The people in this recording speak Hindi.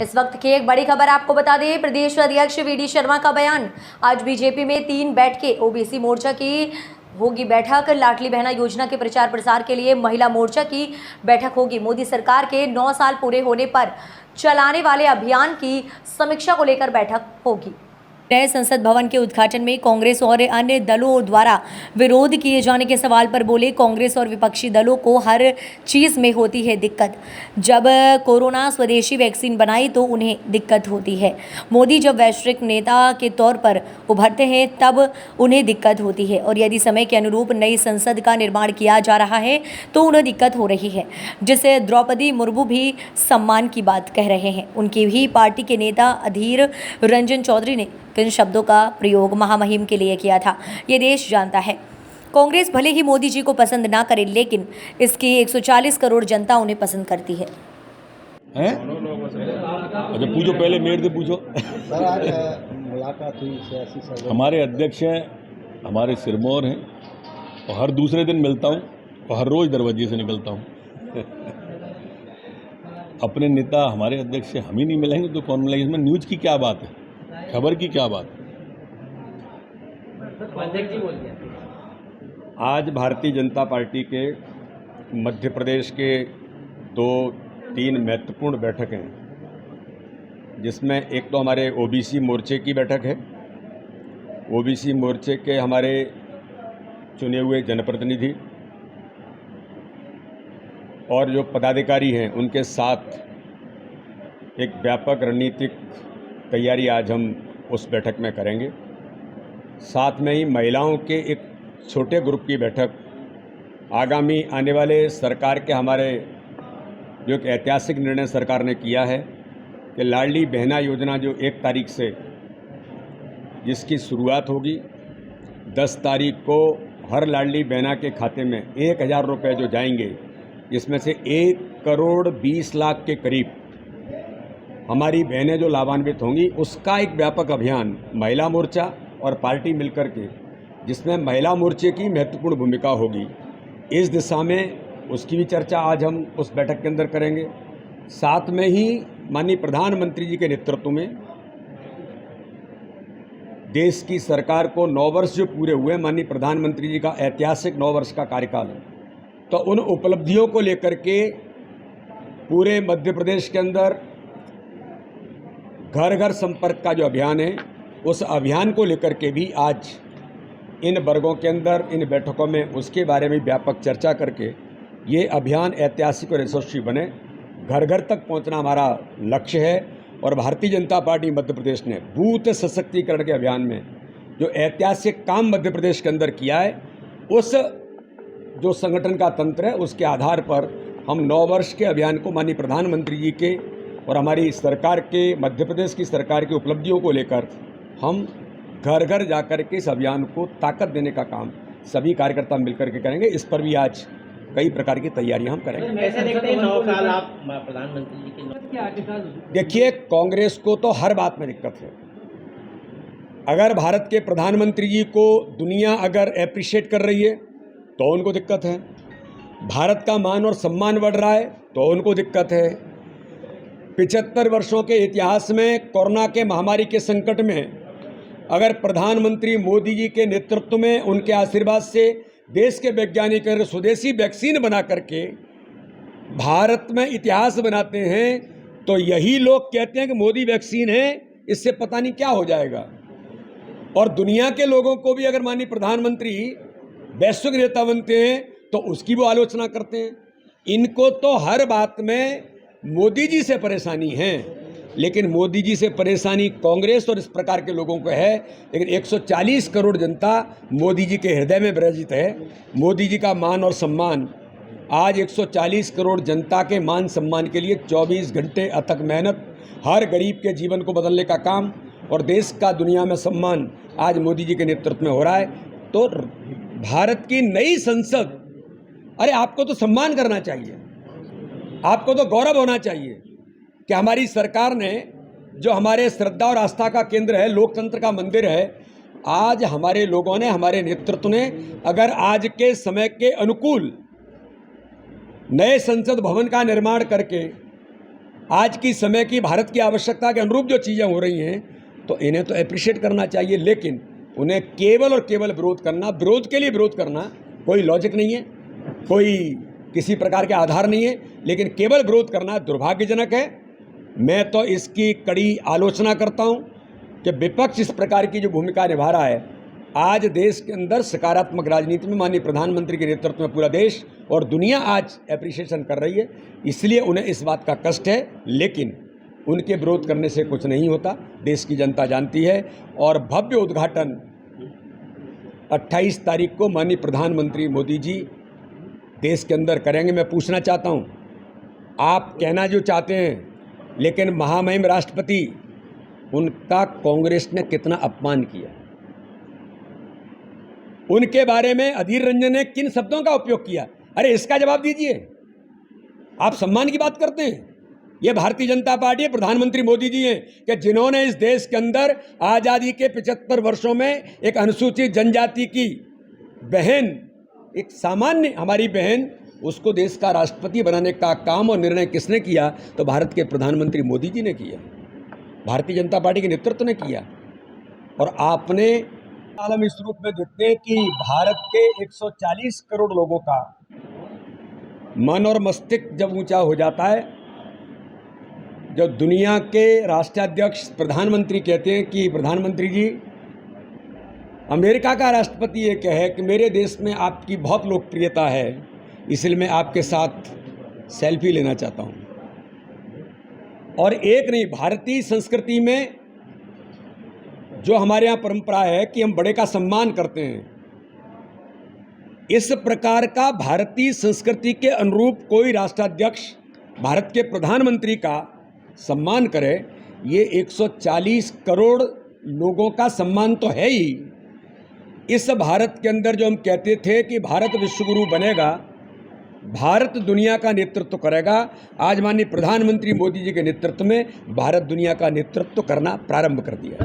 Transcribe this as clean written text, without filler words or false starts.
इस वक्त की एक बड़ी खबर आपको बता दें, प्रदेश अध्यक्ष वीडी शर्मा का बयान। आज बीजेपी में 3 बैठकें, ओबीसी मोर्चा की होगी बैठक, लाडली बहना योजना के प्रचार प्रसार के लिए महिला मोर्चा की बैठक होगी। मोदी सरकार के 9 साल पूरे होने पर चलाने वाले अभियान की समीक्षा को लेकर बैठक होगी। नए संसद भवन के उद्घाटन में कांग्रेस और अन्य दलों द्वारा विरोध किए जाने के सवाल पर बोले, कांग्रेस और विपक्षी दलों को हर चीज़ में होती है दिक्कत। जब कोरोना स्वदेशी वैक्सीन बनाई तो उन्हें दिक्कत होती है। मोदी जब वैश्विक नेता के तौर पर उभरते हैं तब उन्हें दिक्कत होती है, और यदि समय के अनुरूप नई संसद का निर्माण किया जा रहा है तो उन्हें दिक्कत हो रही है, जिसे द्रौपदी मुर्मू भी सम्मान की बात कह रहे हैं। उनकी ही पार्टी के नेता अधीर रंजन चौधरी ने किन शब्दों का प्रयोग महामहिम के लिए किया था, ये देश जानता है। कांग्रेस भले ही मोदी जी को पसंद ना करे, लेकिन इसकी 140 करोड़ जनता उन्हें पसंद करती है। अच्छा पूछो, पहले मेरे से पूछो। मुलाकात हुई, हमारे अध्यक्ष हैं, हमारे सिरमौर हैं, और हर दूसरे दिन मिलता हूँ और हर रोज़ दरवाजे से निकलता हूँ। अपने नेता हमारे अध्यक्ष से हम ही नहीं मिलेंगे तो कौन मिलेंगे? इसमें न्यूज़ की क्या बात है, खबर की क्या बात? आज भारतीय जनता पार्टी के मध्य प्रदेश के 2-3 महत्वपूर्ण बैठक हैं, जिसमें एक तो हमारे ओबीसी मोर्चे की बैठक है। ओबीसी मोर्चे के हमारे चुने हुए जनप्रतिनिधि और जो पदाधिकारी हैं उनके साथ एक व्यापक रणनीतिक तैयारी आज हम उस बैठक में करेंगे। साथ में ही महिलाओं के एक छोटे ग्रुप की बैठक, आगामी आने वाले सरकार के हमारे जो एक ऐतिहासिक निर्णय सरकार ने किया है कि लाडली बहना योजना जो 1 तारीख से जिसकी शुरुआत होगी, 10 तारीख को हर लाडली बहना के खाते में 1000 रुपये जो जाएंगे, जिसमें से 1 करोड़ 20 लाख के करीब हमारी बहनें जो लाभान्वित होंगी, उसका एक व्यापक अभियान महिला मोर्चा और पार्टी मिलकर के, जिसमें महिला मोर्चे की महत्वपूर्ण भूमिका होगी, इस दिशा में उसकी भी चर्चा आज हम उस बैठक के अंदर करेंगे। साथ में ही माननीय प्रधानमंत्री जी के नेतृत्व में देश की सरकार को 9 वर्ष जो पूरे हुए, माननीय प्रधानमंत्री जी का ऐतिहासिक 9 वर्ष का कार्यकाल है, तो उन उपलब्धियों को लेकर के पूरे मध्य प्रदेश के अंदर घर घर संपर्क का जो अभियान है, उस अभियान को लेकर के भी आज इन वर्गों के अंदर इन बैठकों में उसके बारे में व्यापक चर्चा करके ये अभियान ऐतिहासिक और यशस्वी बने, घर घर तक पहुंचना हमारा लक्ष्य है। और भारतीय जनता पार्टी मध्य प्रदेश ने बूथ सशक्तिकरण के अभियान में जो ऐतिहासिक काम मध्य प्रदेश के अंदर किया है, उस जो संगठन का तंत्र है, उसके आधार पर हम 9 वर्ष के अभियान को माननीय प्रधानमंत्री जी के और हमारी सरकार के, मध्य प्रदेश की सरकार की उपलब्धियों को लेकर हम घर घर जाकर के इस अभियान को ताकत देने का काम सभी कार्यकर्ता मिलकर के करेंगे। इस पर भी आज कई प्रकार की तैयारियां हम करेंगे। कैसे देखते हैं 9 साल आप प्रधानमंत्री जी के? देखिए, कांग्रेस को तो हर बात में दिक्कत है। अगर भारत के प्रधानमंत्री जी को दुनिया अगर एप्रिशिएट कर रही है तो उनको दिक्कत है, भारत का मान और सम्मान बढ़ रहा है तो उनको दिक्कत है। 75 वर्षों के इतिहास में कोरोना के महामारी के संकट में अगर प्रधानमंत्री मोदी जी के नेतृत्व में, उनके आशीर्वाद से देश के वैज्ञानिक स्वदेशी वैक्सीन बना करके भारत में इतिहास बनाते हैं, तो यही लोग कहते हैं कि मोदी वैक्सीन है, इससे पता नहीं क्या हो जाएगा। और दुनिया के लोगों को भी अगर माननीय प्रधानमंत्री वैश्विक नेता बनते हैं तो उसकी वो आलोचना करते हैं। इनको तो हर बात में मोदी जी से परेशानी है, लेकिन मोदी जी से परेशानी कांग्रेस और इस प्रकार के लोगों को है। लेकिन 140 करोड़ जनता मोदी जी के हृदय में विराजित है। मोदी जी का मान और सम्मान आज 140 करोड़ जनता के मान सम्मान के लिए 24 घंटे अथक मेहनत, हर गरीब के जीवन को बदलने का काम और देश का दुनिया में सम्मान आज मोदी जी के नेतृत्व में हो रहा है। तो भारत की नई संसद, अरे आपको तो सम्मान करना चाहिए, आपको तो गौरव होना चाहिए कि हमारी सरकार ने, जो हमारे श्रद्धा और आस्था का केंद्र है, लोकतंत्र का मंदिर है, आज हमारे लोगों ने, हमारे नेतृत्व ने अगर आज के समय के अनुकूल नए संसद भवन का निर्माण करके आज की समय की भारत की आवश्यकता के अनुरूप जो चीज़ें हो रही हैं तो इन्हें तो अप्रिशिएट करना चाहिए, लेकिन उन्हें केवल और केवल विरोध करना, विरोध के लिए विरोध करना कोई लॉजिक नहीं है, कोई किसी प्रकार के आधार नहीं है, लेकिन केवल विरोध करना दुर्भाग्यजनक है। मैं तो इसकी कड़ी आलोचना करता हूं कि विपक्ष इस प्रकार की जो भूमिका निभा रहा है, आज देश के अंदर सकारात्मक राजनीति में माननीय प्रधानमंत्री के नेतृत्व में पूरा देश और दुनिया आज एप्रिसिएशन कर रही है, इसलिए उन्हें इस बात का कष्ट है, लेकिन उनके विरोध करने से कुछ नहीं होता, देश की जनता जानती है। और भव्य उद्घाटन 28 तारीख को माननीय प्रधानमंत्री मोदी जी देश के अंदर करेंगे। मैं पूछना चाहता हूं, आप कहना जो चाहते हैं, लेकिन महामहिम राष्ट्रपति उनका कांग्रेस ने कितना अपमान किया, उनके बारे में अधीर रंजन ने किन शब्दों का उपयोग किया, अरे इसका जवाब दीजिए। आप सम्मान की बात करते हैं, ये भारतीय जनता पार्टी, प्रधानमंत्री मोदी जी हैं कि जिन्होंने इस देश के अंदर आज़ादी के 75 वर्षों में एक अनुसूचित जनजाति की बहन, एक सामान्य हमारी बहन, उसको देश का राष्ट्रपति बनाने का काम और निर्णय किसने किया? तो भारत के प्रधानमंत्री मोदी जी ने किया, भारतीय जनता पार्टी के नेतृत्व ने किया। और आपने आलम इस रूप में देखते हैं कि भारत के 140 करोड़ लोगों का मन और मस्तिष्क जब ऊंचा हो जाता है, जब दुनिया के राष्ट्राध्यक्ष प्रधानमंत्री कहते हैं कि प्रधानमंत्री जी, अमेरिका का राष्ट्रपति ये कहे कि मेरे देश में आपकी बहुत लोकप्रियता है, इसलिए मैं आपके साथ सेल्फी लेना चाहता हूँ। और एक नहीं, भारतीय संस्कृति में जो हमारे यहाँ परंपरा है कि हम बड़े का सम्मान करते हैं, इस प्रकार का भारतीय संस्कृति के अनुरूप कोई राष्ट्राध्यक्ष भारत के प्रधानमंत्री का सम्मान करे, ये 140 करोड़ लोगों का सम्मान तो है ही। इस भारत के अंदर जो हम कहते थे कि भारत विश्वगुरु बनेगा, भारत दुनिया का नेतृत्व करेगा, आज माननीय प्रधानमंत्री मोदी जी के नेतृत्व में भारत दुनिया का नेतृत्व करना प्रारंभ कर दिया।